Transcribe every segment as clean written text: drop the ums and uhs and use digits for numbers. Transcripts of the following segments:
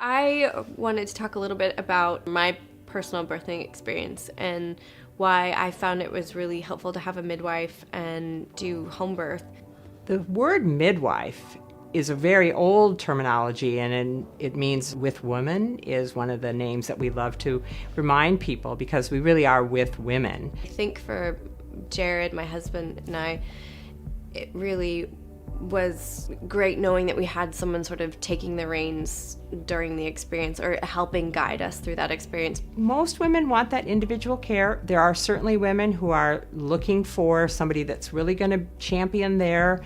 I wanted to talk a little bit about my personal birthing experience and why I found it was really helpful to have a midwife and do home birth. The word midwife is a very old terminology, and it means with woman is one of the names that we love to remind people because we really are with women. I think for Jared, my husband, and I, it really was great knowing that we had someone sort of taking the reins during the experience or helping guide us through that experience. Most women want that individual care. There are certainly women who are looking for somebody that's really going to champion their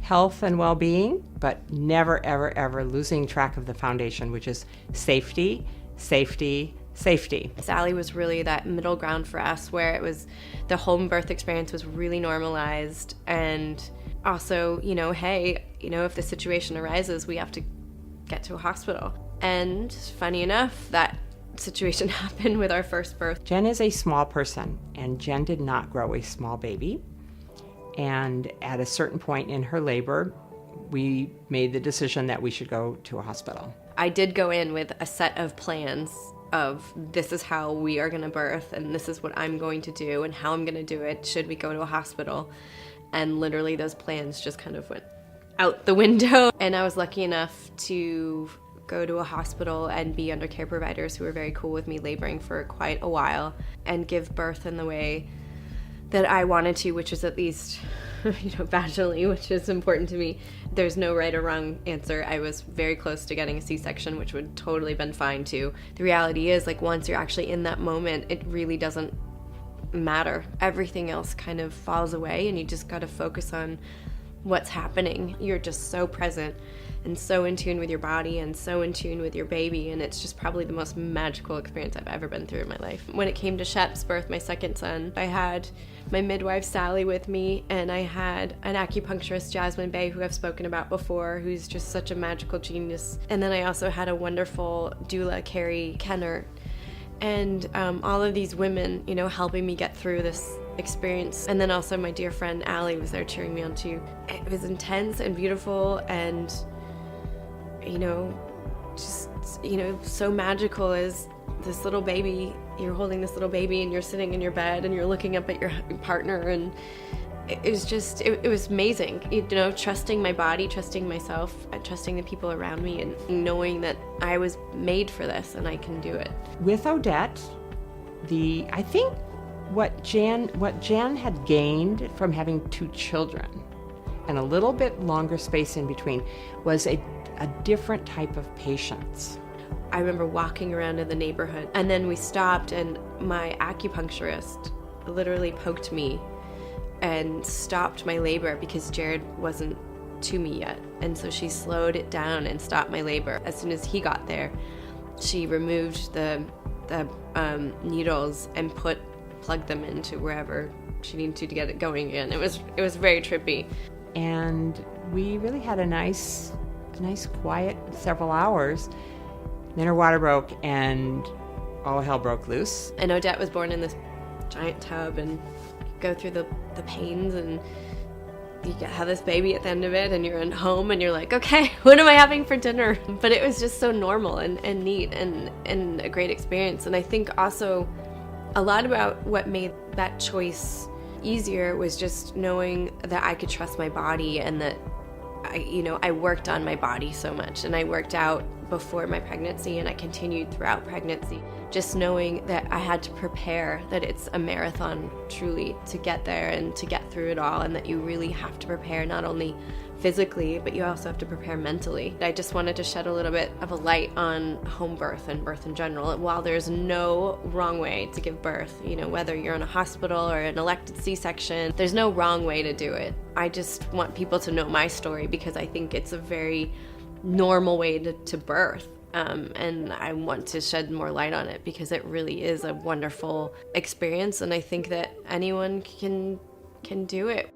health and well-being, but never, ever, ever losing track of the foundation, which is safety, safety, safety. Sally was really that middle ground for us where it was the home birth experience was really normalized, and also, hey, if the situation arises, we have to get to a hospital. And funny enough, that situation happened with our first birth. Jen is a small person, and Jen did not grow a small baby. And at a certain point in her labor, we made the decision that we should go to a hospital. I did go in with a set of plans of this is how we are going to birth, and this is what I'm going to do, and how I'm going to do it should we go to a hospital. And literally those plans just kind of went out the window. And I was lucky enough to go to a hospital and be under care providers who were very cool with me laboring for quite a while and give birth in the way that I wanted to, which is at least, vaginally, which is important to me. There's no right or wrong answer. I was very close to getting a C-section, which would totally been fine too. The reality is, once you're actually in that moment, it really doesn't matter. Everything else kind of falls away, and you just got to focus on what's happening. You're just so present and so in tune with your body and so in tune with your baby, and it's just probably the most magical experience I've ever been through in my life. When it came to Shep's birth, my second son, I had my midwife Sally with me, and I had an acupuncturist, Jasmine Bay, who I've spoken about before, who's just such a magical genius. And then I also had a wonderful doula, Carrie Kenner, and all of these women, helping me get through this experience. And then also my dear friend Allie was there cheering me on too. It was intense and beautiful and, just, so magical as this little baby. You're holding this little baby and you're sitting in your bed and you're looking up at your partner, and it was just, it was amazing, trusting my body, trusting myself, trusting the people around me, and knowing that I was made for this and I can do it. With Odette, I think what Jan had gained from having two children and a little bit longer space in between was a different type of patience. I remember walking around in the neighborhood, and then we stopped, and my acupuncturist literally poked me and stopped my labor because Jared wasn't to me yet. And so she slowed it down and stopped my labor. As soon as he got there, she removed the needles and plugged them into wherever she needed to get it going again. It was very trippy. And we really had a nice quiet several hours. Then her water broke and all hell broke loose. And Odette was born in this giant tub, and go through the pains, and you have this baby at the end of it, and you're in home and you're like, okay, what am I having for dinner? But it was just so normal and neat and a great experience. And I think also a lot about what made that choice easier was just knowing that I could trust my body, and that I worked on my body so much, and I worked out before my pregnancy and I continued throughout pregnancy, just knowing that I had to prepare, that it's a marathon truly to get there and to get through it all, and that you really have to prepare not only physically, but you also have to prepare mentally. I just wanted to shed a little bit of a light on home birth and birth in general. While there's no wrong way to give birth, whether you're in a hospital or an elected C-section, there's no wrong way to do it. I just want people to know my story because I think it's a very normal way to birth. And I want to shed more light on it because it really is a wonderful experience, and I think that anyone can do it.